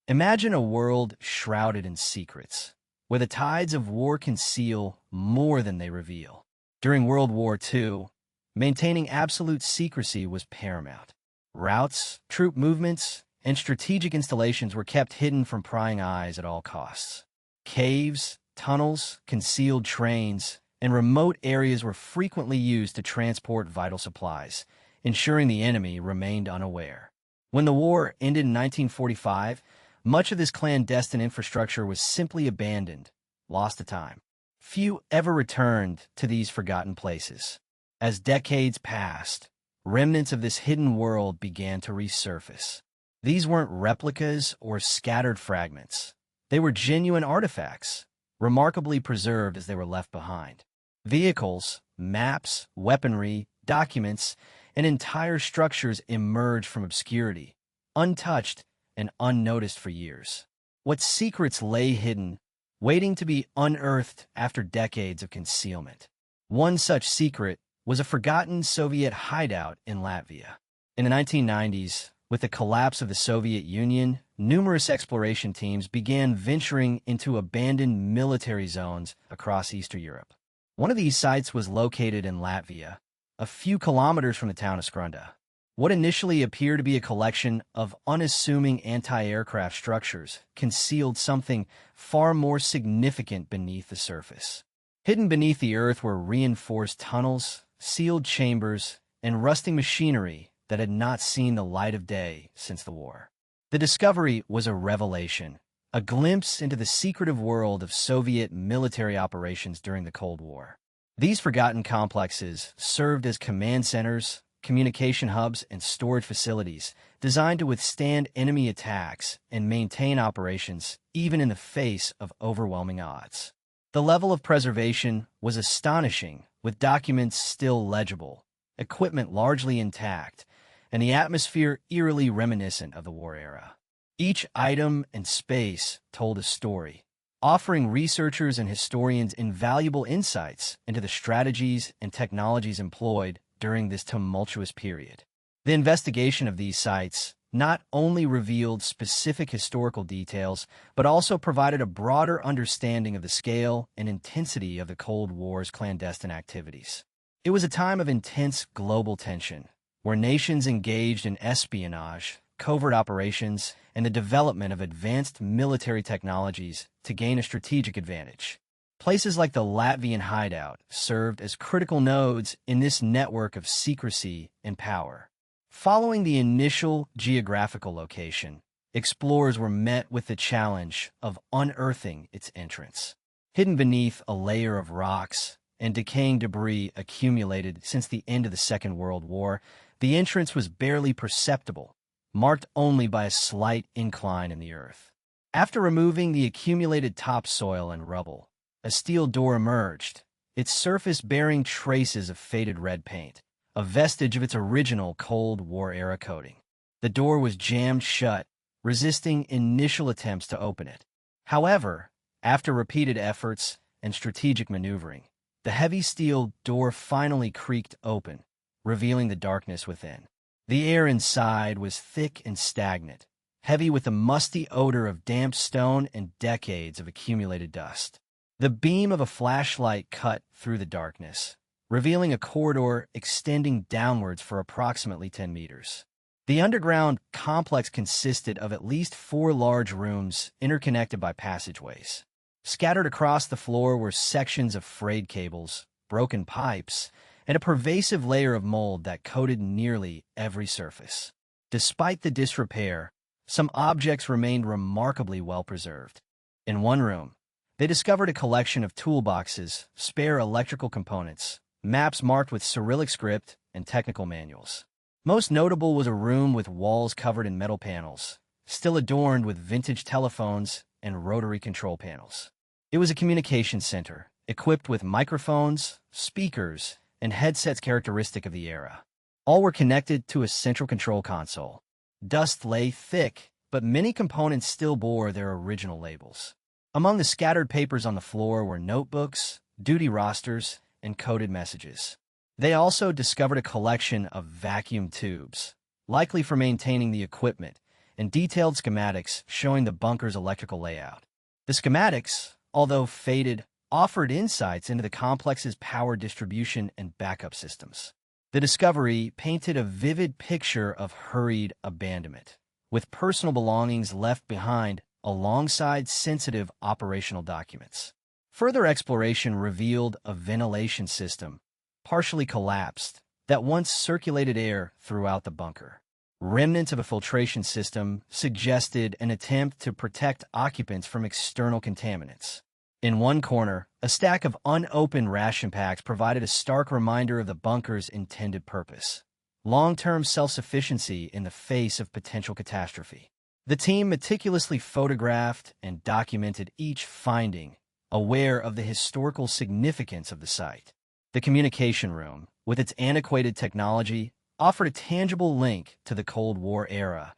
Imagine a world shrouded in secrets, where the tides of war conceal more than they reveal. During World War II, maintaining absolute secrecy was paramount. Routes, troop movements, and strategic installations were kept hidden from prying eyes at all costs. Caves, tunnels, concealed trains, and remote areas were frequently used to transport vital supplies, ensuring the enemy remained unaware. When the war ended in 1945, much of this clandestine infrastructure was simply abandoned, lost to time. Few ever returned to these forgotten places. As decades passed, remnants of this hidden world began to resurface. These weren't replicas or scattered fragments. They were genuine artifacts, remarkably preserved as they were left behind. Vehicles, maps, weaponry, documents, and entire structures emerged from obscurity, untouched and unnoticed for years. What secrets lay hidden, waiting to be unearthed after decades of concealment? One such secret was a forgotten Soviet hideout in Latvia. In the 1990s, with the collapse of the Soviet Union, numerous exploration teams began venturing into abandoned military zones across Eastern Europe. One of these sites was located in Latvia, a few kilometers from the town of Skrunda. What initially appeared to be a collection of unassuming anti-aircraft structures concealed something far more significant beneath the surface. Hidden beneath the earth were reinforced tunnels, sealed chambers, and rusting machinery that had not seen the light of day since the war. The discovery was a revelation, a glimpse into the secretive world of Soviet military operations during the Cold War. These forgotten complexes served as command centers, communication hubs, and storage facilities designed to withstand enemy attacks and maintain operations even in the face of overwhelming odds. The level of preservation was astonishing, with documents still legible, equipment largely intact, and the atmosphere eerily reminiscent of the war era. Each item and space told a story, offering researchers and historians invaluable insights into the strategies and technologies employed during this tumultuous period. The investigation of these sites not only revealed specific historical details, but also provided a broader understanding of the scale and intensity of the Cold War's clandestine activities. It was a time of intense global tension, where nations engaged in espionage, covert operations, and the development of advanced military technologies to gain a strategic advantage. Places like the Latvian hideout served as critical nodes in this network of secrecy and power. Following the initial geographical location, explorers were met with the challenge of unearthing its entrance. Hidden beneath a layer of rocks and decaying debris accumulated since the end of the Second World War, the entrance was barely perceptible, marked only by a slight incline in the earth. After removing the accumulated topsoil and rubble, a steel door emerged, its surface bearing traces of faded red paint, a vestige of its original Cold War-era coating. The door was jammed shut, resisting initial attempts to open it. However, after repeated efforts and strategic maneuvering, the heavy steel door finally creaked open, revealing the darkness within. The air inside was thick and stagnant, heavy with the musty odor of damp stone and decades of accumulated dust. The beam of a flashlight cut through the darkness, revealing a corridor extending downwards for approximately 10 meters. The underground complex consisted of at least 4 large rooms interconnected by passageways. Scattered across the floor were sections of frayed cables, broken pipes, and a pervasive layer of mold that coated nearly every surface. Despite the disrepair, some objects remained remarkably well preserved. In one room, they discovered a collection of toolboxes, spare electrical components, maps marked with Cyrillic script, and technical manuals. Most notable was a room with walls covered in metal panels, still adorned with vintage telephones and rotary control panels. It was a communication center, equipped with microphones, speakers, and headsets characteristic of the era. All were connected to a central control console. Dust lay thick, but many components still bore their original labels. Among the scattered papers on the floor were notebooks, duty rosters, and coded messages. They also discovered a collection of vacuum tubes, likely for maintaining the equipment, and detailed schematics showing the bunker's electrical layout. The schematics, although faded, offered insights into the complex's power distribution and backup systems. The discovery painted a vivid picture of hurried abandonment, with personal belongings left behind alongside sensitive operational documents. Further exploration revealed a ventilation system, partially collapsed, that once circulated air throughout the bunker. Remnants of a filtration system suggested an attempt to protect occupants from external contaminants. In one corner, a stack of unopened ration packs provided a stark reminder of the bunker's intended purpose: long-term self-sufficiency in the face of potential catastrophe. The team meticulously photographed and documented each finding, aware of the historical significance of the site. The communication room, with its antiquated technology, offered a tangible link to the Cold War era,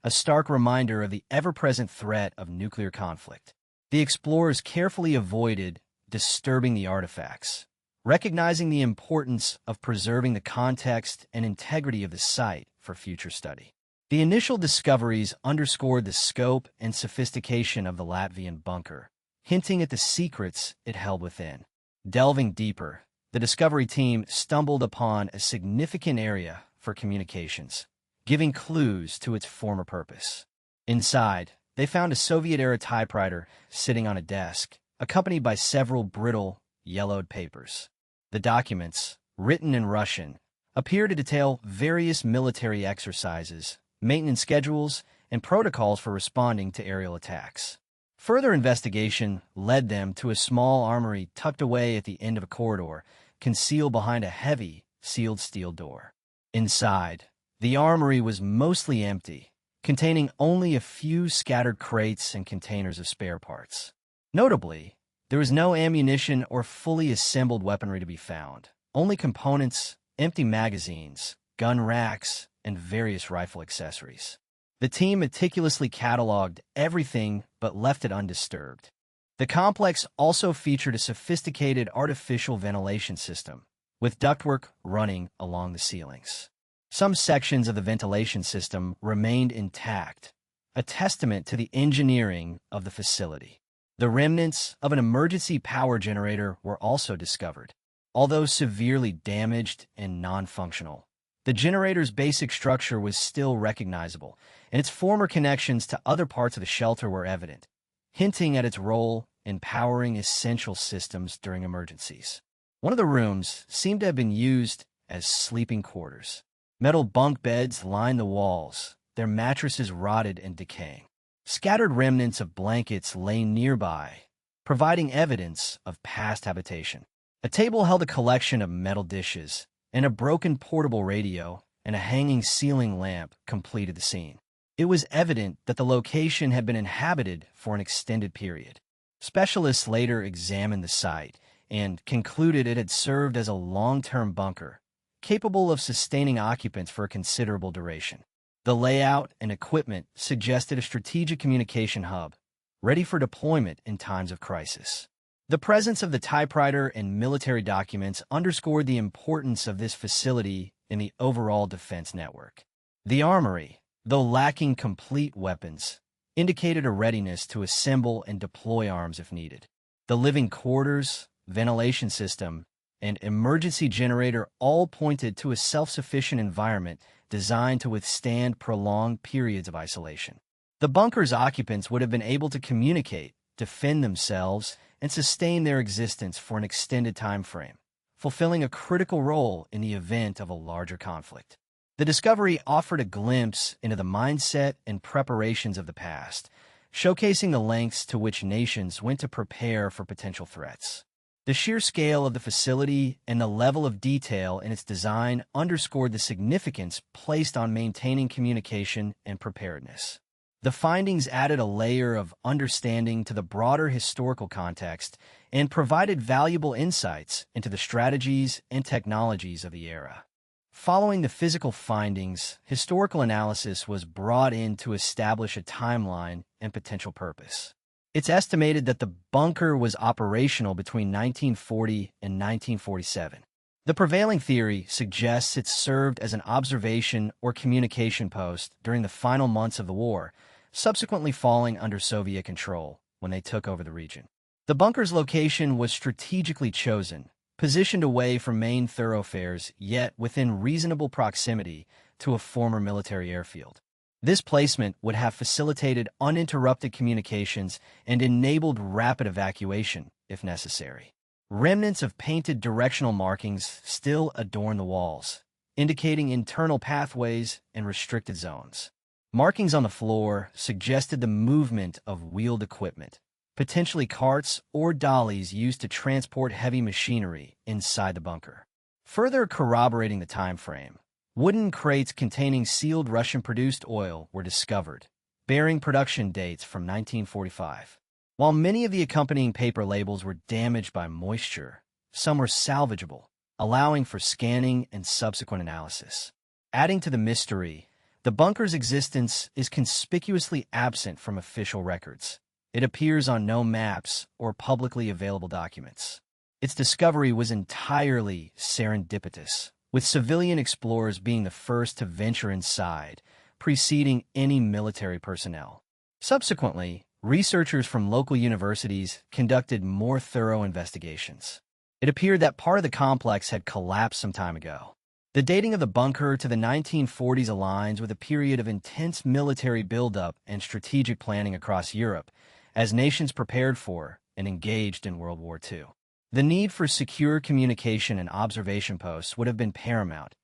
a stark reminder of the ever-present threat of nuclear conflict. The explorers carefully avoided disturbing the artifacts, recognizing the importance of preserving the context and integrity of the site for future study. The initial discoveries underscored the scope and sophistication of the Latvian bunker, hinting at the secrets it held within. Delving deeper, the discovery team stumbled upon a significant area for communications, giving clues to its former purpose. Inside, they found a Soviet-era typewriter sitting on a desk, accompanied by several brittle, yellowed papers. The documents, written in Russian, appear to detail various military exercises, maintenance schedules, and protocols for responding to aerial attacks. Further investigation led them to a small armory tucked away at the end of a corridor, concealed behind a heavy, sealed steel door. Inside, the armory was mostly empty, containing only a few scattered crates and containers of spare parts. Notably, there was no ammunition or fully assembled weaponry to be found, only components, empty magazines, gun racks, and various rifle accessories. The team meticulously cataloged everything but left it undisturbed. The complex also featured a sophisticated artificial ventilation system, with ductwork running along the ceilings. Some sections of the ventilation system remained intact, a testament to the engineering of the facility. The remnants of an emergency power generator were also discovered. Although severely damaged and non-functional, the generator's basic structure was still recognizable, and its former connections to other parts of the shelter were evident, hinting at its role in powering essential systems during emergencies. One of the rooms seemed to have been used as sleeping quarters. Metal bunk beds lined the walls, their mattresses rotted and decaying. Scattered remnants of blankets lay nearby, providing evidence of past habitation. A table held a collection of metal dishes, and a broken portable radio and a hanging ceiling lamp completed the scene. It was evident that the location had been inhabited for an extended period. Specialists later examined the site and concluded it had served as a long-term bunker, capable of sustaining occupants for a considerable duration. The layout and equipment suggested a strategic communication hub, ready for deployment in times of crisis. The presence of the typewriter and military documents underscored the importance of this facility in the overall defense network. The armory, though lacking complete weapons, indicated a readiness to assemble and deploy arms if needed. The living quarters, ventilation system, and emergency generator all pointed to a self-sufficient environment designed to withstand prolonged periods of isolation. The bunker's occupants would have been able to communicate, defend themselves, and sustain their existence for an extended time frame, fulfilling a critical role in the event of a larger conflict. The discovery offered a glimpse into the mindset and preparations of the past, showcasing the lengths to which nations went to prepare for potential threats. The sheer scale of the facility and the level of detail in its design underscored the significance placed on maintaining communication and preparedness. The findings added a layer of understanding to the broader historical context and provided valuable insights into the strategies and technologies of the era. Following the physical findings, historical analysis was brought in to establish a timeline and potential purpose. It's estimated that the bunker was operational between 1940 and 1947, The prevailing theory suggests it served as an observation or communication post during the final months of the war, subsequently falling under Soviet control when they took over the region. The bunker's location was strategically chosen, positioned away from main thoroughfares, yet within reasonable proximity to a former military airfield. This placement would have facilitated uninterrupted communications and enabled rapid evacuation, if necessary. Remnants of painted directional markings still adorn the walls, indicating internal pathways and restricted zones. Markings on the floor suggested the movement of wheeled equipment, potentially carts or dollies used to transport heavy machinery inside the bunker. Further corroborating the time frame, wooden crates containing sealed Russian-produced oil were discovered, bearing production dates from 1945. While many of the accompanying paper labels were damaged by moisture, some were salvageable, allowing for scanning and subsequent analysis. Adding to the mystery, the bunker's existence is conspicuously absent from official records. It appears on no maps or publicly available documents. Its discovery was entirely serendipitous, with civilian explorers being the first to venture inside, preceding any military personnel. Subsequently, researchers from local universities conducted more thorough investigations. It appeared that part of the complex had collapsed some time ago. The dating of the bunker to the 1940s aligns with a period of intense military buildup and strategic planning across Europe, as nations prepared for and engaged in World War II. The need for secure communication and observation posts would have been paramount,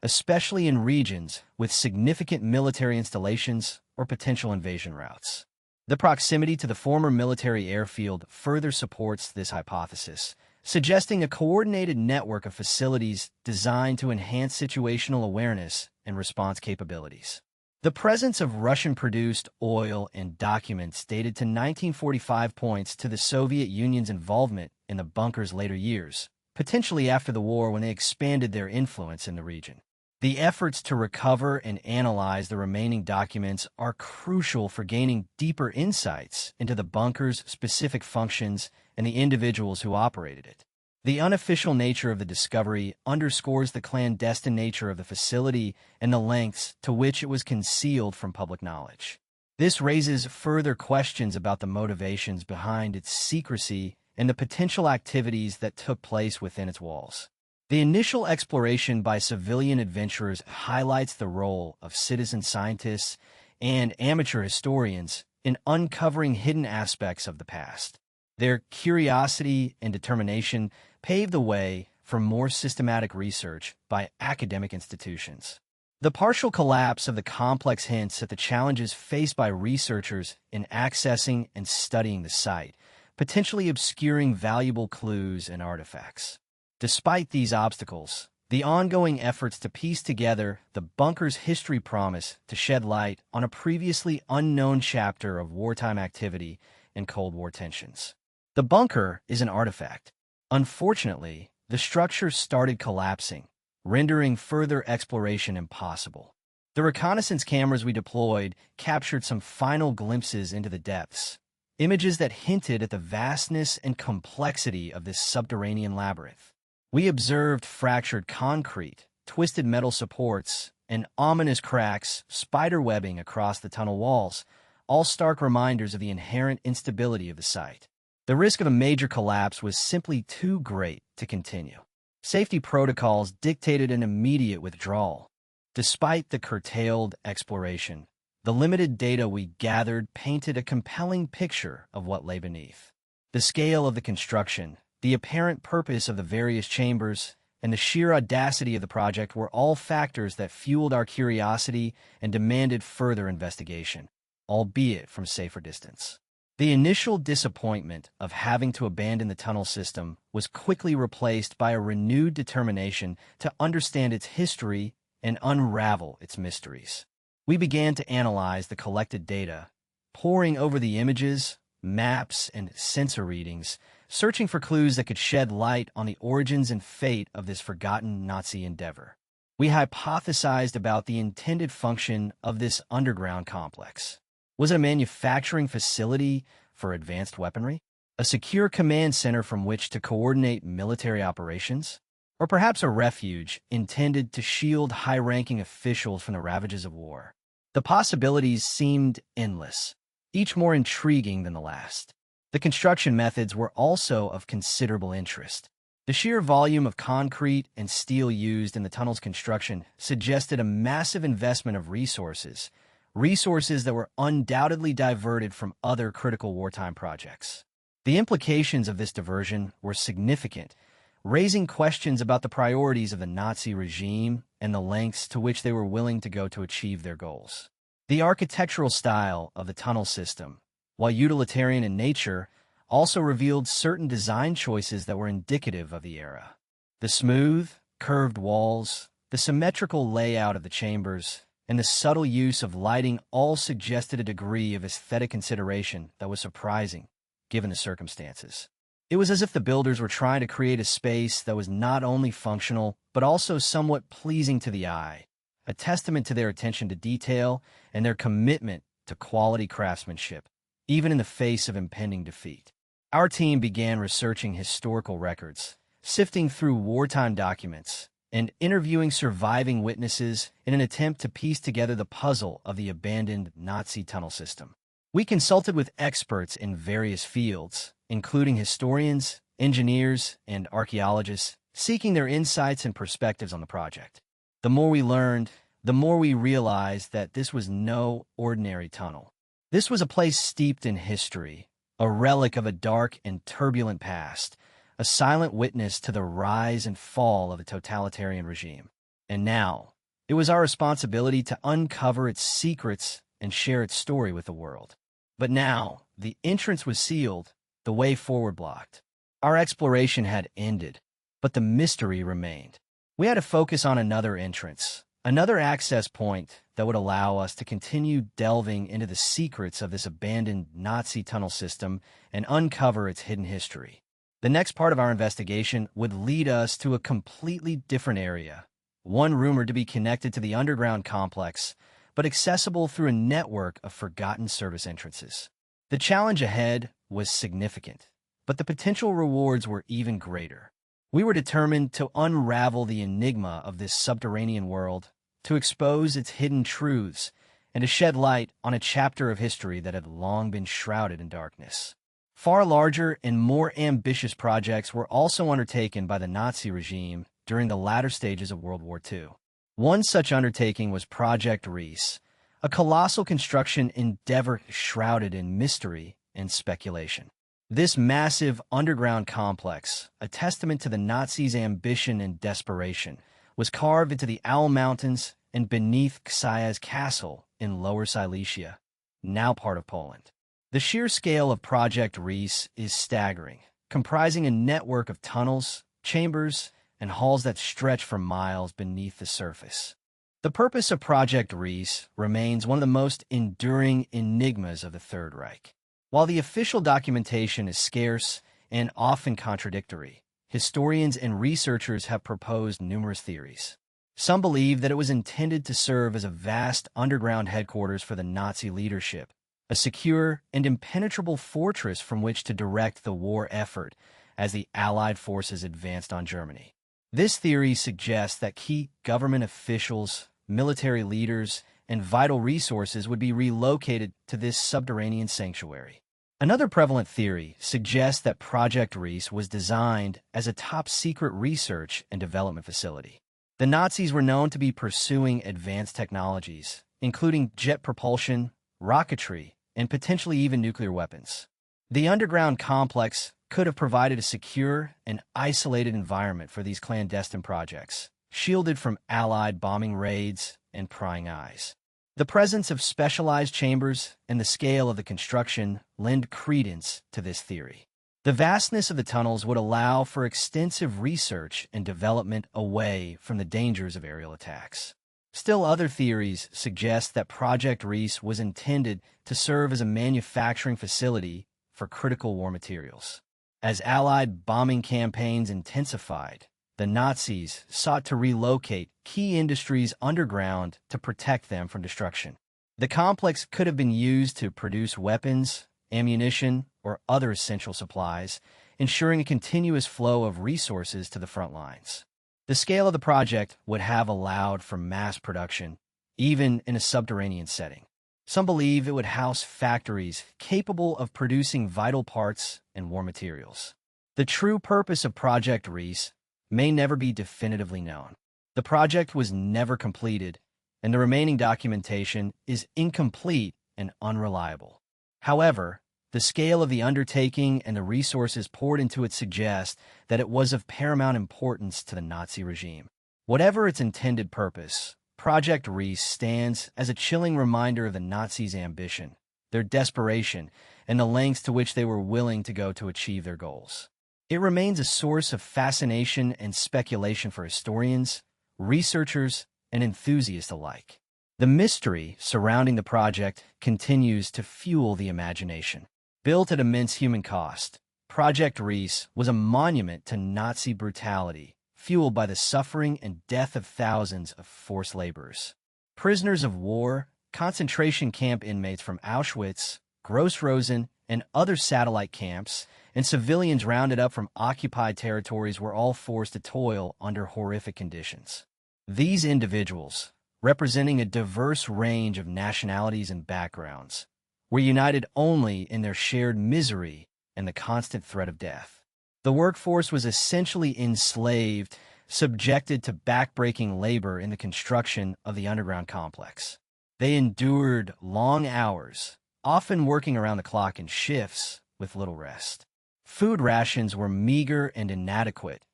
especially in regions with significant military installations or potential invasion routes. The proximity to the former military airfield further supports this hypothesis, suggesting a coordinated network of facilities designed to enhance situational awareness and response capabilities. The presence of Russian-produced oil and documents dated to 1945 points to the Soviet Union's involvement in the bunker's later years, potentially after the war when they expanded their influence in the region. The efforts to recover and analyze the remaining documents are crucial for gaining deeper insights into the bunker's specific functions and the individuals who operated it. The unofficial nature of the discovery underscores the clandestine nature of the facility and the lengths to which it was concealed from public knowledge. This raises further questions about the motivations behind its secrecy and the potential activities that took place within its walls. The initial exploration by civilian adventurers highlights the role of citizen scientists and amateur historians in uncovering hidden aspects of the past. Their curiosity and determination paved the way for more systematic research by academic institutions. The partial collapse of the complex hints at the challenges faced by researchers in accessing and studying the site, potentially obscuring valuable clues and artifacts. Despite these obstacles, the ongoing efforts to piece together the bunker's history promise to shed light on a previously unknown chapter of wartime activity and Cold War tensions. The bunker is an artifact. Unfortunately, the structure started collapsing, rendering further exploration impossible. The reconnaissance cameras we deployed captured some final glimpses into the depths, images that hinted at the vastness and complexity of this subterranean labyrinth. We observed fractured concrete, twisted metal supports, and ominous cracks spiderwebbing across the tunnel walls, all stark reminders of the inherent instability of the site. The risk of a major collapse was simply too great to continue. Safety protocols dictated an immediate withdrawal. Despite the curtailed exploration, the limited data we gathered painted a compelling picture of what lay beneath. The scale of the construction, the apparent purpose of the various chambers, and the sheer audacity of the project were all factors that fueled our curiosity and demanded further investigation, albeit from safer distance. The initial disappointment of having to abandon the tunnel system was quickly replaced by a renewed determination to understand its history and unravel its mysteries. We began to analyze the collected data, poring over the images, maps, and sensor readings, searching for clues that could shed light on the origins and fate of this forgotten Nazi endeavor. We hypothesized about the intended function of this underground complex. Was it a manufacturing facility for advanced weaponry? A secure command center from which to coordinate military operations? or perhaps a refuge intended to shield high-ranking officials from the ravages of war. The possibilities seemed endless, each more intriguing than the last. The construction methods were also of considerable interest. The sheer volume of concrete and steel used in the tunnel's construction suggested a massive investment of resources that were undoubtedly diverted from other critical wartime projects. The implications of this diversion were significant, raising questions about the priorities of the Nazi regime and the lengths to which they were willing to go to achieve their goals. The architectural style of the tunnel system, while utilitarian in nature, also revealed certain design choices that were indicative of the era. The smooth, curved walls, the symmetrical layout of the chambers, and the subtle use of lighting all suggested a degree of aesthetic consideration that was surprising, given the circumstances. It was as if the builders were trying to create a space that was not only functional, but also somewhat pleasing to the eye, a testament to their attention to detail and their commitment to quality craftsmanship, even in the face of impending defeat. Our team began researching historical records, sifting through wartime documents, and interviewing surviving witnesses in an attempt to piece together the puzzle of the abandoned Nazi tunnel system. We consulted with experts in various fields, including historians, engineers, and archaeologists, seeking their insights and perspectives on the project. The more we learned, the more we realized that this was no ordinary tunnel. This was a place steeped in history, a relic of a dark and turbulent past, a silent witness to the rise and fall of a totalitarian regime. And now, it was our responsibility to uncover its secrets and share its story with the world. But now, the entrance was sealed, the way forward blocked. Our exploration had ended, but the mystery remained. We had to focus on another entrance, another access point that would allow us to continue delving into the secrets of this abandoned Nazi tunnel system and uncover its hidden history. The next part of our investigation would lead us to a completely different area, one rumored to be connected to the underground complex, but accessible through a network of forgotten service entrances. The challenge ahead was significant, but the potential rewards were even greater. We were determined to unravel the enigma of this subterranean world, to expose its hidden truths, and to shed light on a chapter of history that had long been shrouded in darkness. Far larger and more ambitious projects were also undertaken by the Nazi regime during the latter stages of World War II. One such undertaking was Project Riese, a colossal construction endeavor shrouded in mystery and speculation. This massive underground complex, a testament to the Nazis' ambition and desperation, was carved into the Owl Mountains and beneath Ksaja's castle in Lower Silesia, now part of Poland. The sheer scale of Project Riese is staggering, comprising a network of tunnels, chambers, and halls that stretch for miles beneath the surface. The purpose of Project Riese remains one of the most enduring enigmas of the Third Reich. While the official documentation is scarce and often contradictory, historians and researchers have proposed numerous theories. Some believe that it was intended to serve as a vast underground headquarters for the Nazi leadership, a secure and impenetrable fortress from which to direct the war effort as the Allied forces advanced on Germany. This theory suggests that key government officials, military leaders, and vital resources would be relocated to this subterranean sanctuary. Another prevalent theory suggests that Project Riese was designed as a top-secret research and development facility. The Nazis were known to be pursuing advanced technologies, including jet propulsion, rocketry, and potentially even nuclear weapons. The underground complex could have provided a secure and isolated environment for these clandestine projects, shielded from Allied bombing raids and prying eyes. The presence of specialized chambers and the scale of the construction lend credence to this theory. The vastness of the tunnels would allow for extensive research and development away from the dangers of aerial attacks. Still, other theories suggest that Project Riese was intended to serve as a manufacturing facility for critical war materials. As Allied bombing campaigns intensified, the Nazis sought to relocate key industries underground to protect them from destruction. The complex could have been used to produce weapons, ammunition, or other essential supplies, ensuring a continuous flow of resources to the front lines. The scale of the project would have allowed for mass production, even in a subterranean setting. Some believe it would house factories capable of producing vital parts and war materials. The true purpose of Project Riese may never be definitively known. The project was never completed, and the remaining documentation is incomplete and unreliable. However, the scale of the undertaking and the resources poured into it suggest that it was of paramount importance to the Nazi regime. Whatever its intended purpose, Project Riese stands as a chilling reminder of the Nazis' ambition, their desperation, and the lengths to which they were willing to go to achieve their goals. It remains a source of fascination and speculation for historians, researchers, and enthusiasts alike. The mystery surrounding the project continues to fuel the imagination. Built at immense human cost, Project Riese was a monument to Nazi brutality, fueled by the suffering and death of thousands of forced laborers. Prisoners of war, concentration camp inmates from Auschwitz, Gross-Rosen, and other satellite camps, and civilians rounded up from occupied territories were all forced to toil under horrific conditions. These individuals, representing a diverse range of nationalities and backgrounds, were united only in their shared misery and the constant threat of death. The workforce was essentially enslaved, subjected to backbreaking labor in the construction of the underground complex. They endured long hours, often working around the clock in shifts with little rest. Food rations were meager and inadequate,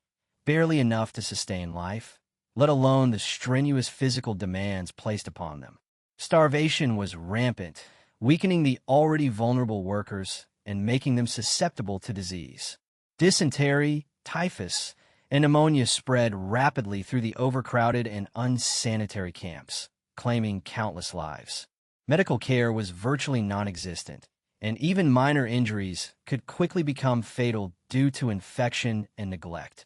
barely enough to sustain life, let alone the strenuous physical demands placed upon them. Starvation was rampant, weakening the already vulnerable workers and making them susceptible to disease. Dysentery, typhus, and pneumonia spread rapidly through the overcrowded and unsanitary camps, claiming countless lives. Medical care was virtually non-existent, and even minor injuries could quickly become fatal due to infection and neglect.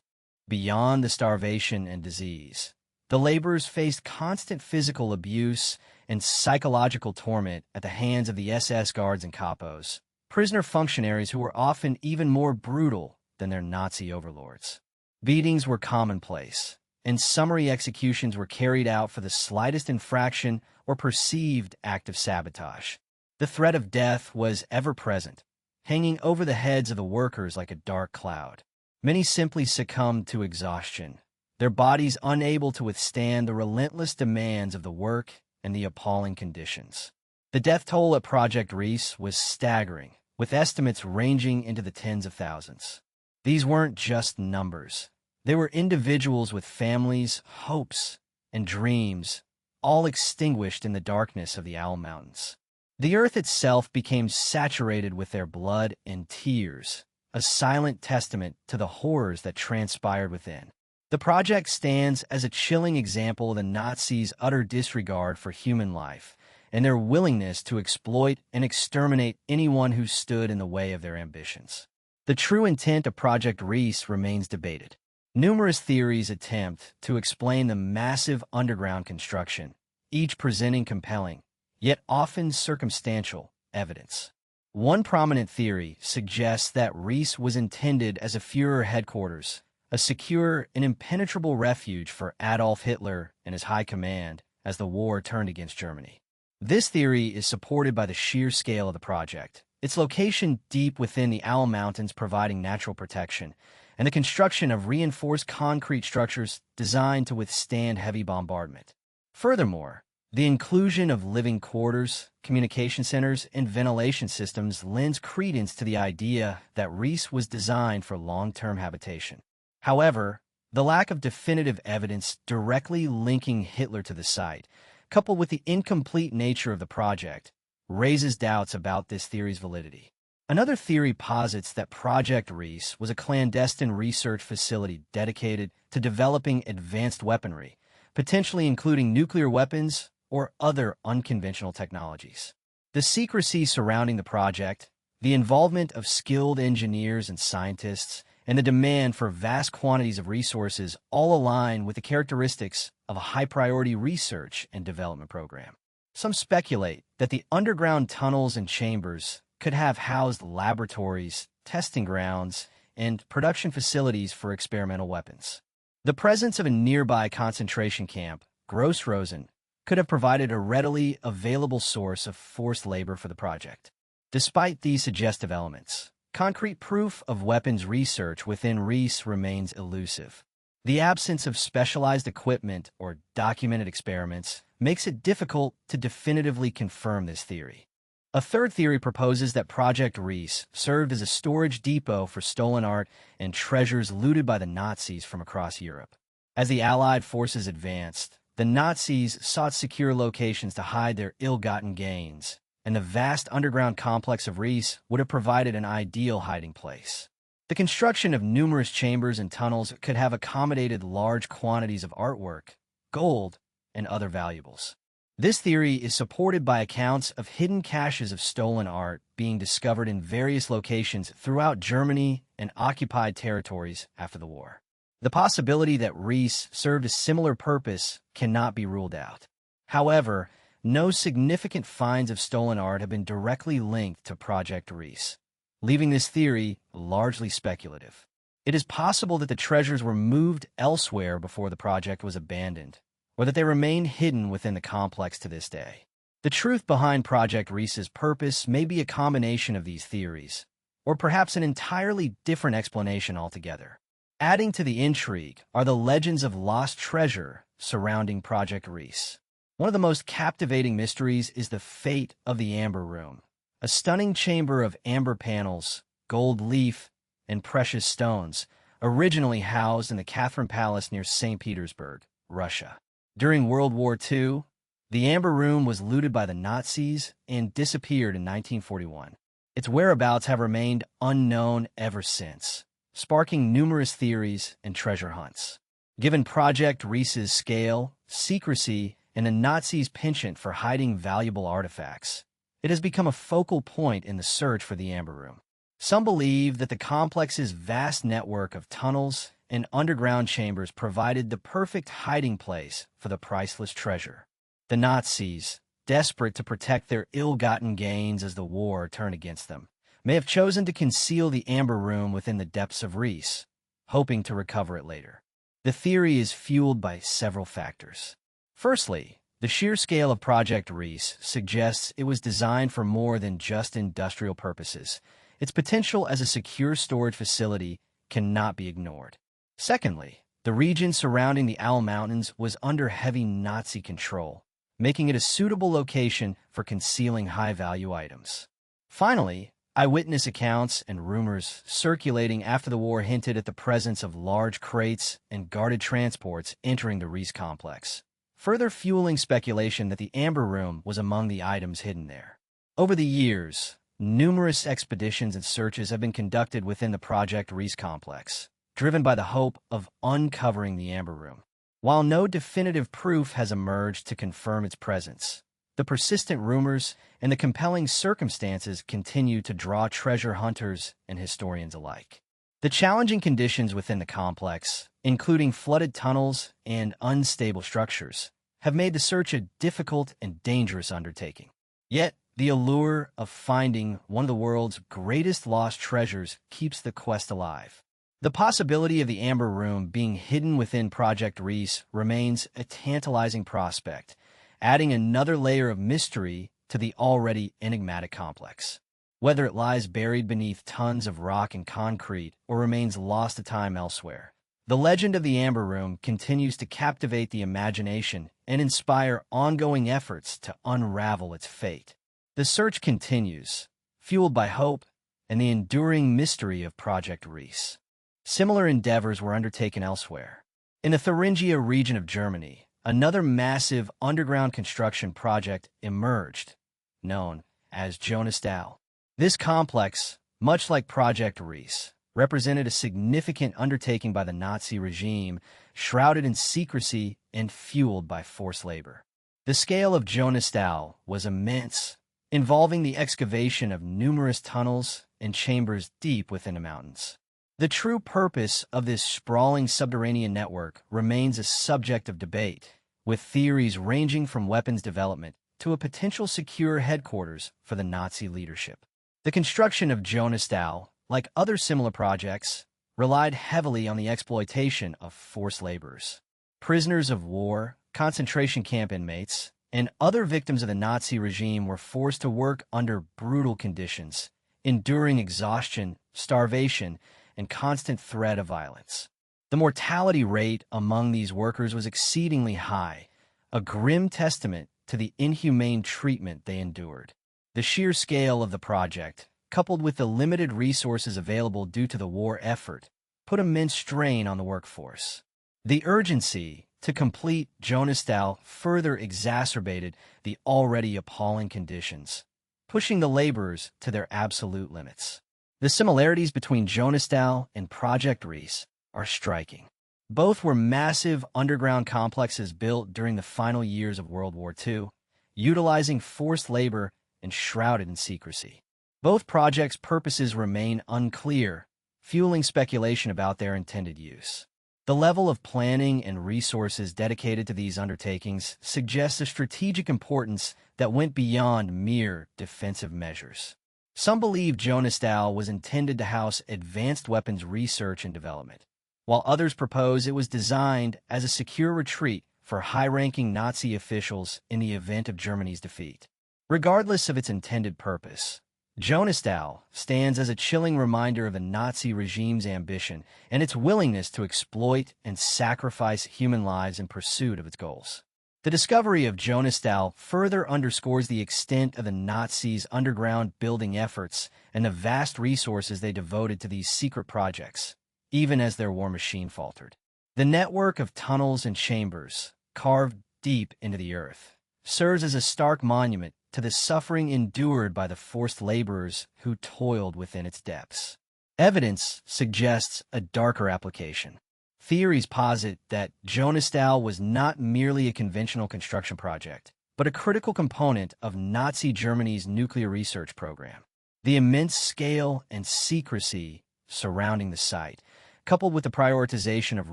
Beyond the starvation and disease, the laborers faced constant physical abuse and psychological torment at the hands of the SS guards and capos, prisoner functionaries who were often even more brutal than their Nazi overlords. Beatings were commonplace, and summary executions were carried out for the slightest infraction or perceived act of sabotage. The threat of death was ever present, hanging over the heads of the workers like a dark cloud. Many simply succumbed to exhaustion, their bodies unable to withstand the relentless demands of the work and the appalling conditions. The death toll at Project Riese was staggering, with estimates ranging into the tens of thousands. These weren't just numbers. They were individuals with families, hopes, and dreams, all extinguished in the darkness of the Owl Mountains. The earth itself became saturated with their blood and tears, a silent testament to the horrors that transpired within. The project stands as a chilling example of the Nazis' utter disregard for human life and their willingness to exploit and exterminate anyone who stood in the way of their ambitions. The true intent of Project Riese remains debated. Numerous theories attempt to explain the massive underground construction, each presenting compelling, yet often circumstantial, evidence. One prominent theory suggests that Riese was intended as a Führer headquarters, a secure and impenetrable refuge for Adolf Hitler and his high command as the war turned against Germany. This theory is supported by the sheer scale of the project, its location deep within the Owl Mountains providing natural protection, and the construction of reinforced concrete structures designed to withstand heavy bombardment. Furthermore, the inclusion of living quarters, communication centers, and ventilation systems lends credence to the idea that Riese was designed for long-term habitation. However, the lack of definitive evidence directly linking Hitler to the site, coupled with the incomplete nature of the project, raises doubts about this theory's validity. Another theory posits that Project Riese was a clandestine research facility dedicated to developing advanced weaponry, potentially including nuclear weapons or other unconventional technologies. The secrecy surrounding the project, the involvement of skilled engineers and scientists, and the demand for vast quantities of resources all align with the characteristics of a high-priority research and development program. Some speculate that the underground tunnels and chambers could have housed laboratories, testing grounds, and production facilities for experimental weapons. The presence of a nearby concentration camp, Grossrosen, could have provided a readily available source of forced labor for the project. Despite these suggestive elements, concrete proof of weapons research within Riese remains elusive. The absence of specialized equipment or documented experiments makes it difficult to definitively confirm this theory. A third theory proposes that Project Riese served as a storage depot for stolen art and treasures looted by the Nazis from across Europe. As the Allied forces advanced, the Nazis sought secure locations to hide their ill-gotten gains, and the vast underground complex of Riese would have provided an ideal hiding place. The construction of numerous chambers and tunnels could have accommodated large quantities of artwork, gold, and other valuables. This theory is supported by accounts of hidden caches of stolen art being discovered in various locations throughout Germany and occupied territories after the war. The possibility that Riese served a similar purpose cannot be ruled out. However, no significant finds of stolen art have been directly linked to Project Riese, leaving this theory largely speculative. It is possible that the treasures were moved elsewhere before the project was abandoned, or that they remain hidden within the complex to this day. The truth behind Project Riese's purpose may be a combination of these theories, or perhaps an entirely different explanation altogether. Adding to the intrigue are the legends of lost treasure surrounding Project Riese. One of the most captivating mysteries is the fate of the Amber Room, a stunning chamber of amber panels, gold leaf, and precious stones, originally housed in the Catherine Palace near St. Petersburg, Russia. During World War II, the Amber Room was looted by the Nazis and disappeared in 1941. Its whereabouts have remained unknown ever since, sparking numerous theories and treasure hunts. Given Project Riese's scale, secrecy, and the Nazis' penchant for hiding valuable artifacts, it has become a focal point in the search for the Amber Room. Some believe that the complex's vast network of tunnels and underground chambers provided the perfect hiding place for the priceless treasure. The Nazis, desperate to protect their ill-gotten gains as the war turned against them, may have chosen to conceal the Amber Room within the depths of Riese, hoping to recover it later. The theory is fueled by several factors. Firstly, the sheer scale of Project Riese suggests it was designed for more than just industrial purposes. Its potential as a secure storage facility cannot be ignored. Secondly, the region surrounding the Owl Mountains was under heavy Nazi control, making it a suitable location for concealing high-value items. Finally, eyewitness accounts and rumors circulating after the war hinted at the presence of large crates and guarded transports entering the Riese complex, further fueling speculation that the Amber Room was among the items hidden there. Over the years, numerous expeditions and searches have been conducted within the Project Riese complex, driven by the hope of uncovering the Amber Room. While no definitive proof has emerged to confirm its presence, the persistent rumors and the compelling circumstances continue to draw treasure hunters and historians alike. The challenging conditions within the complex, including flooded tunnels and unstable structures, have made the search a difficult and dangerous undertaking. Yet, the allure of finding one of the world's greatest lost treasures keeps the quest alive. The possibility of the Amber Room being hidden within Project Riese remains a tantalizing prospect, adding another layer of mystery to the already enigmatic complex. Whether it lies buried beneath tons of rock and concrete or remains lost to time elsewhere, the legend of the Amber Room continues to captivate the imagination and inspire ongoing efforts to unravel its fate. The search continues, fueled by hope and the enduring mystery of Project Riese. Similar endeavors were undertaken elsewhere. In the Thuringia region of Germany, another massive underground construction project emerged, known as Jonastal. This complex, much like Project Riese, represented a significant undertaking by the Nazi regime, shrouded in secrecy and fueled by forced labor. The scale of Jonastal was immense, involving the excavation of numerous tunnels and chambers deep within the mountains. The true purpose of this sprawling subterranean network remains a subject of debate, with theories ranging from weapons development to a potential secure headquarters for the Nazi leadership. The construction of Jonastal, like other similar projects, relied heavily on the exploitation of forced laborers. Prisoners of war, concentration camp inmates, and other victims of the Nazi regime were forced to work under brutal conditions, enduring exhaustion, starvation, and constant threat of violence. The mortality rate among these workers was exceedingly high, a grim testament to the inhumane treatment they endured. The sheer scale of the project, coupled with the limited resources available due to the war effort, put immense strain on the workforce. The urgency to complete Jonastal further exacerbated the already appalling conditions, pushing the laborers to their absolute limits. The similarities between Jonastal and Project Riese are striking. Both were massive underground complexes built during the final years of World War II, utilizing forced labor and shrouded in secrecy. Both projects' purposes remain unclear, fueling speculation about their intended use. The level of planning and resources dedicated to these undertakings suggests a strategic importance that went beyond mere defensive measures. Some believe Jonastal was intended to house advanced weapons research and development, while others propose it was designed as a secure retreat for high-ranking Nazi officials in the event of Germany's defeat. Regardless of its intended purpose, Jonastal stands as a chilling reminder of the Nazi regime's ambition and its willingness to exploit and sacrifice human lives in pursuit of its goals. The discovery of Jonastal further underscores the extent of the Nazis' underground building efforts and the vast resources they devoted to these secret projects, even as their war machine faltered. The network of tunnels and chambers, carved deep into the earth, serves as a stark monument to the suffering endured by the forced laborers who toiled within its depths. Evidence suggests a darker application. Theories posit that Jonastal was not merely a conventional construction project, but a critical component of Nazi Germany's nuclear research program. The immense scale and secrecy surrounding the site, coupled with the prioritization of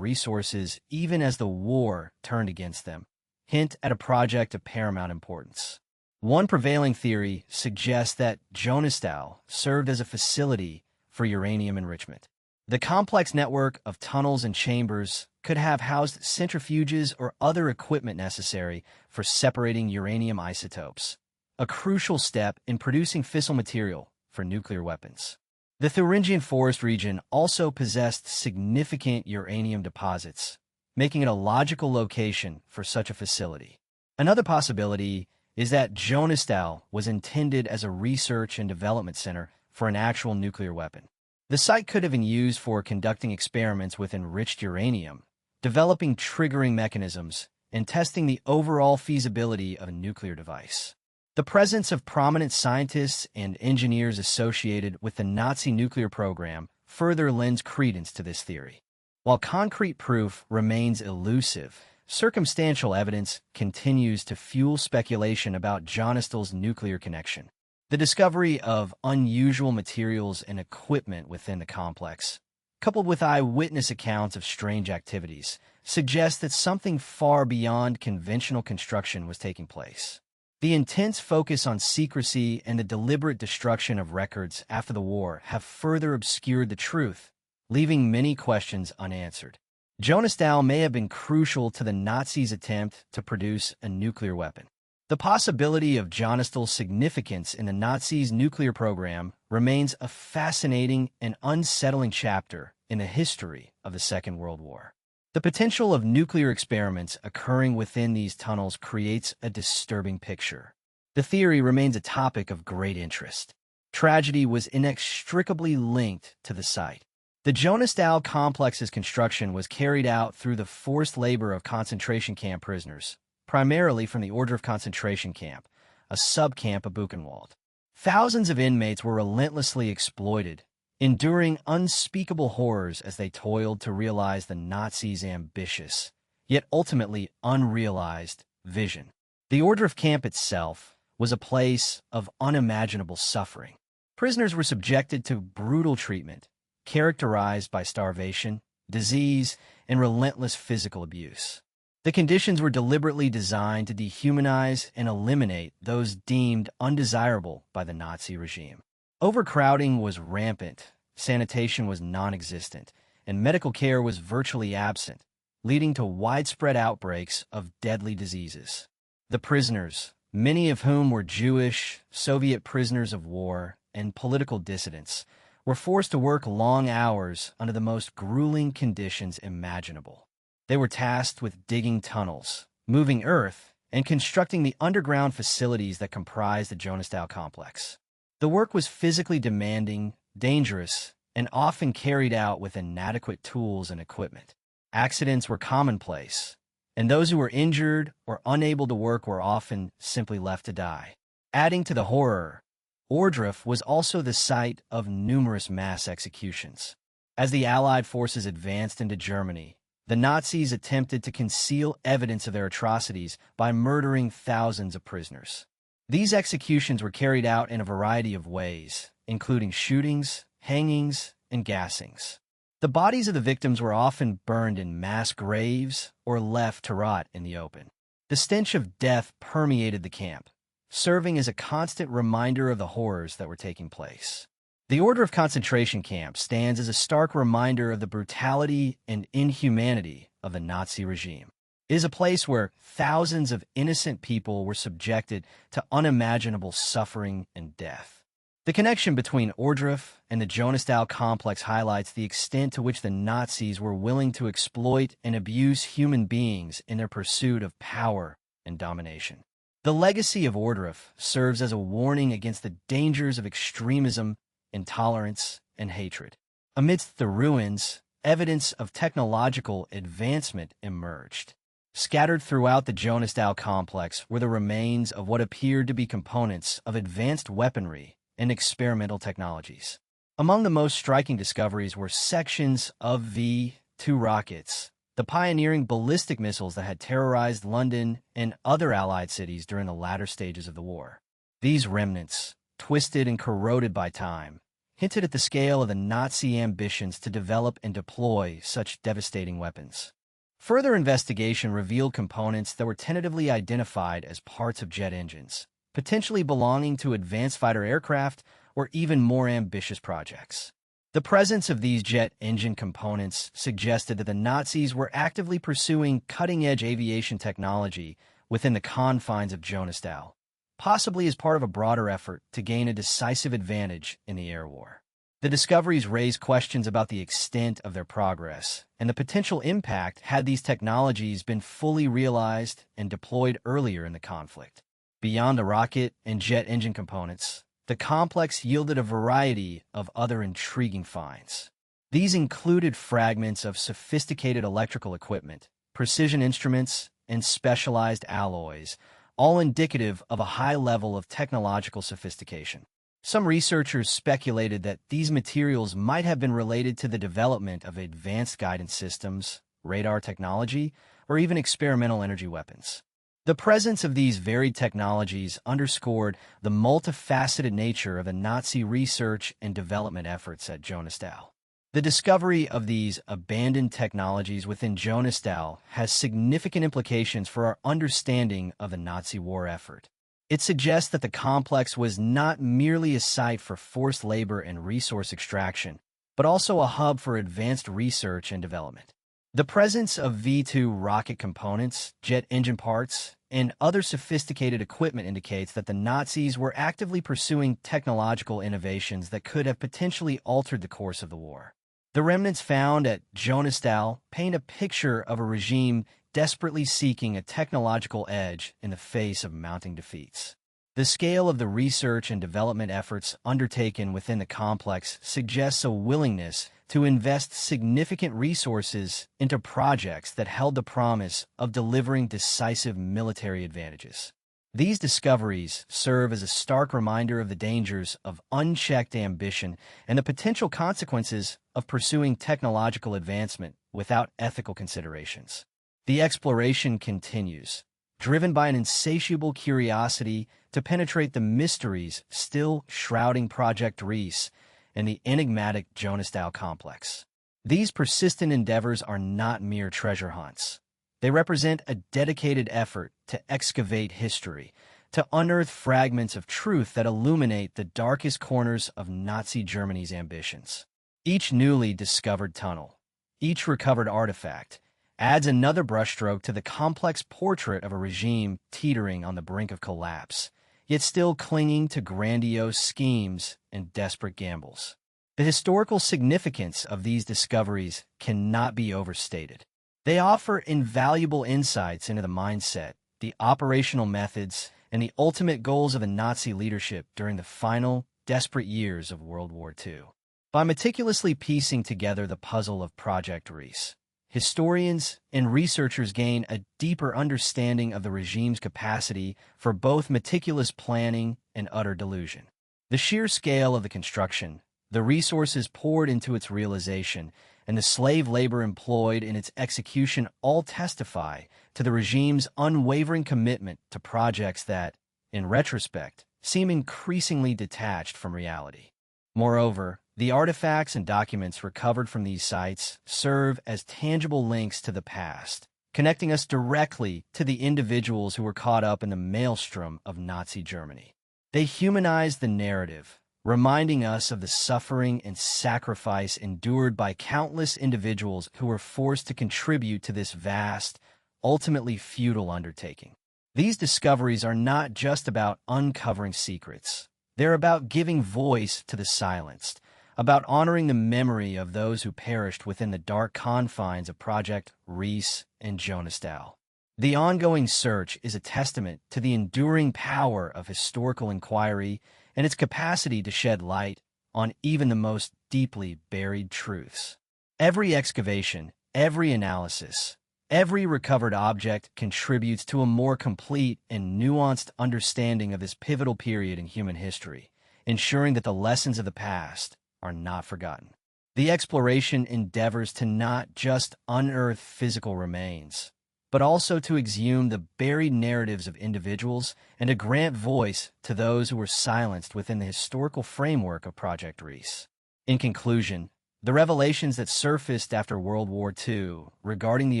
resources even as the war turned against them, hint at a project of paramount importance. One prevailing theory suggests that Jonastal served as a facility for uranium enrichment. The complex network of tunnels and chambers could have housed centrifuges or other equipment necessary for separating uranium isotopes, a crucial step in producing fissile material for nuclear weapons. The Thuringian Forest region also possessed significant uranium deposits, making it a logical location for such a facility. Another possibility is that Jonastal was intended as a research and development center for an actual nuclear weapon. The site could have been used for conducting experiments with enriched uranium, developing triggering mechanisms, and testing the overall feasibility of a nuclear device. The presence of prominent scientists and engineers associated with the Nazi nuclear program further lends credence to this theory. While concrete proof remains elusive, circumstantial evidence continues to fuel speculation about Jonastal's nuclear connection. The discovery of unusual materials and equipment within the complex, coupled with eyewitness accounts of strange activities, suggests that something far beyond conventional construction was taking place. The intense focus on secrecy and the deliberate destruction of records after the war have further obscured the truth, leaving many questions unanswered. Jonastal may have been crucial to the Nazis' attempt to produce a nuclear weapon. The possibility of Jonastal's significance in the Nazis' nuclear program remains a fascinating and unsettling chapter in the history of the Second World War. The potential of nuclear experiments occurring within these tunnels creates a disturbing picture. The theory remains a topic of great interest. Tragedy was inextricably linked to the site. The Jonastal complex's construction was carried out through the forced labor of concentration camp prisoners, primarily from the Order of Concentration Camp, a subcamp of Buchenwald. Thousands of inmates were relentlessly exploited, enduring unspeakable horrors as they toiled to realize the Nazis' ambitious, yet ultimately unrealized, vision. The Order of Camp itself was a place of unimaginable suffering. Prisoners were subjected to brutal treatment, characterized by starvation, disease, and relentless physical abuse. The conditions were deliberately designed to dehumanize and eliminate those deemed undesirable by the Nazi regime. Overcrowding was rampant, sanitation was non-existent, and medical care was virtually absent, leading to widespread outbreaks of deadly diseases. The prisoners, many of whom were Jewish, Soviet prisoners of war, and political dissidents, were forced to work long hours under the most grueling conditions imaginable. They were tasked with digging tunnels, moving earth, and constructing the underground facilities that comprised the Jonastal complex. The work was physically demanding, dangerous, and often carried out with inadequate tools and equipment. Accidents were commonplace, and those who were injured or unable to work were often simply left to die. Adding to the horror, Ohrdruf was also the site of numerous mass executions. As the Allied forces advanced into Germany, the Nazis attempted to conceal evidence of their atrocities by murdering thousands of prisoners. These executions were carried out in a variety of ways, including shootings, hangings, and gassings. The bodies of the victims were often burned in mass graves or left to rot in the open. The stench of death permeated the camp, serving as a constant reminder of the horrors that were taking place. The Ohrdruf concentration camp stands as a stark reminder of the brutality and inhumanity of the Nazi regime. It is a place where thousands of innocent people were subjected to unimaginable suffering and death. The connection between Ohrdruf and the Jonastal complex highlights the extent to which the Nazis were willing to exploit and abuse human beings in their pursuit of power and domination. The legacy of Ohrdruf serves as a warning against the dangers of extremism, intolerance, and hatred. Amidst the ruins, evidence of technological advancement emerged. Scattered throughout the Jonastal complex were the remains of what appeared to be components of advanced weaponry and experimental technologies. Among the most striking discoveries were sections of V-2 rockets, the pioneering ballistic missiles that had terrorized London and other Allied cities during the latter stages of the war. These remnants, twisted and corroded by time, hinted at the scale of the Nazi ambitions to develop and deploy such devastating weapons. Further investigation revealed components that were tentatively identified as parts of jet engines, potentially belonging to advanced fighter aircraft or even more ambitious projects. The presence of these jet engine components suggested that the Nazis were actively pursuing cutting-edge aviation technology within the confines of Jonastal, possibly as part of a broader effort to gain a decisive advantage in the air war. The discoveries raised questions about the extent of their progress and the potential impact had these technologies been fully realized and deployed earlier in the conflict. Beyond the rocket and jet engine components, the complex yielded a variety of other intriguing finds. These included fragments of sophisticated electrical equipment, precision instruments, and specialized alloys, all indicative of a high level of technological sophistication. Some researchers speculated that these materials might have been related to the development of advanced guidance systems, radar technology, or even experimental energy weapons. The presence of these varied technologies underscored the multifaceted nature of the Nazi research and development efforts at Jonastal. The discovery of these abandoned technologies within Jonastal has significant implications for our understanding of the Nazi war effort. It suggests that the complex was not merely a site for forced labor and resource extraction, but also a hub for advanced research and development. The presence of V-2 rocket components, jet engine parts, and other sophisticated equipment indicates that the Nazis were actively pursuing technological innovations that could have potentially altered the course of the war. The remnants found at Jonastal paint a picture of a regime desperately seeking a technological edge in the face of mounting defeats. The scale of the research and development efforts undertaken within the complex suggests a willingness to invest significant resources into projects that held the promise of delivering decisive military advantages. These discoveries serve as a stark reminder of the dangers of unchecked ambition and the potential consequences of pursuing technological advancement without ethical considerations. The exploration continues, driven by an insatiable curiosity to penetrate the mysteries still shrouding Project Riese and the enigmatic Jonastal complex. These persistent endeavors are not mere treasure hunts. They represent a dedicated effort to excavate history, to unearth fragments of truth that illuminate the darkest corners of Nazi Germany's ambitions. Each newly discovered tunnel, Each recovered artifact adds another brushstroke to the complex portrait of a regime teetering on the brink of collapse, yet still clinging to grandiose schemes and desperate gambles. The historical significance of these discoveries cannot be overstated. They offer invaluable insights into the mindset, the operational methods, and the ultimate goals of the Nazi leadership during the final, desperate years of World War II. By meticulously piecing together the puzzle of Project Riese, historians and researchers gain a deeper understanding of the regime's capacity for both meticulous planning and utter delusion. The sheer scale of the construction, the resources poured into its realization, and the slave labor employed in its execution all testify to the regime's unwavering commitment to projects that, in retrospect, seem increasingly detached from reality. Moreover, the artifacts and documents recovered from these sites serve as tangible links to the past, connecting us directly to the individuals who were caught up in the maelstrom of Nazi Germany. They humanize the narrative, reminding us of the suffering and sacrifice endured by countless individuals who were forced to contribute to this vast, ultimately futile undertaking. These discoveries are not just about uncovering secrets. They're about giving voice to the silenced, about honoring the memory of those who perished within the dark confines of Project Riese and Jonastal. The ongoing search is a testament to the enduring power of historical inquiry and its capacity to shed light on even the most deeply buried truths. Every excavation, every analysis, every recovered object contributes to a more complete and nuanced understanding of this pivotal period in human history, ensuring that the lessons of the past are not forgotten. The exploration endeavors to not just unearth physical remains, but also to exhume the buried narratives of individuals and to grant voice to those who were silenced within the historical framework of Project Riese. In conclusion, the revelations that surfaced after World War II regarding the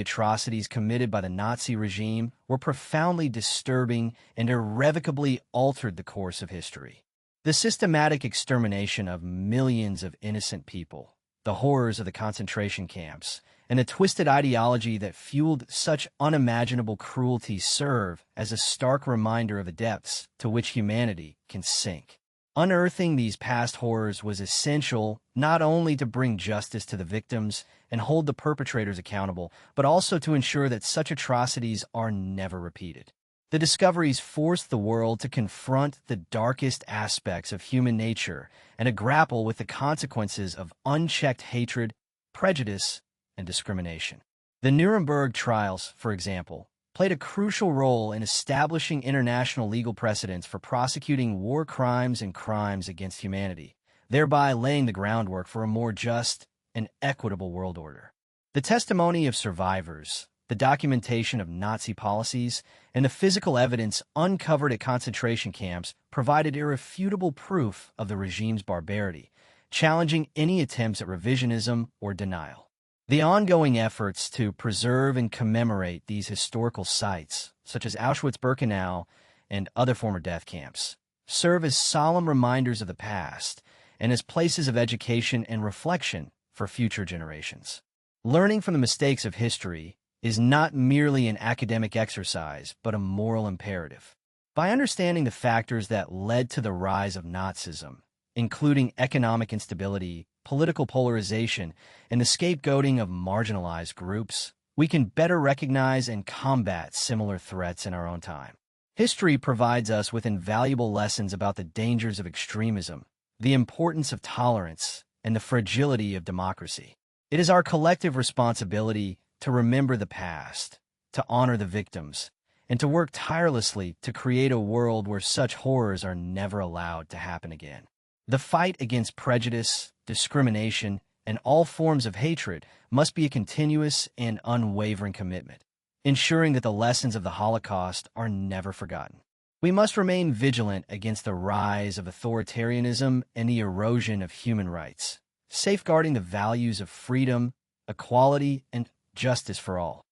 atrocities committed by the Nazi regime were profoundly disturbing and irrevocably altered the course of history. The systematic extermination of millions of innocent people, the horrors of the concentration camps, and the twisted ideology that fueled such unimaginable cruelty serve as a stark reminder of the depths to which humanity can sink. Unearthing these past horrors was essential not only to bring justice to the victims and hold the perpetrators accountable, but also to ensure that such atrocities are never repeated. The discoveries forced the world to confront the darkest aspects of human nature and to grapple with the consequences of unchecked hatred, prejudice, and discrimination. The Nuremberg trials, for example, played a crucial role in establishing international legal precedents for prosecuting war crimes and crimes against humanity, thereby laying the groundwork for a more just and equitable world order. The testimony of survivors, the documentation of Nazi policies, and the physical evidence uncovered at concentration camps provided irrefutable proof of the regime's barbarity, challenging any attempts at revisionism or denial. The ongoing efforts to preserve and commemorate these historical sites, such as Auschwitz-Birkenau and other former death camps, serve as solemn reminders of the past and as places of education and reflection for future generations. Learning from the mistakes of history is not merely an academic exercise, but a moral imperative. By understanding the factors that led to the rise of Nazism, including economic instability, political polarization, and the scapegoating of marginalized groups, we can better recognize and combat similar threats in our own time. History provides us with invaluable lessons about the dangers of extremism, the importance of tolerance, and the fragility of democracy. It is our collective responsibility to remember the past, to honor the victims, and to work tirelessly to create a world where such horrors are never allowed to happen again. The fight against prejudice, discrimination, and all forms of hatred must be a continuous and unwavering commitment, ensuring that the lessons of the Holocaust are never forgotten. We must remain vigilant against the rise of authoritarianism and the erosion of human rights, safeguarding the values of freedom, equality, and justice for all.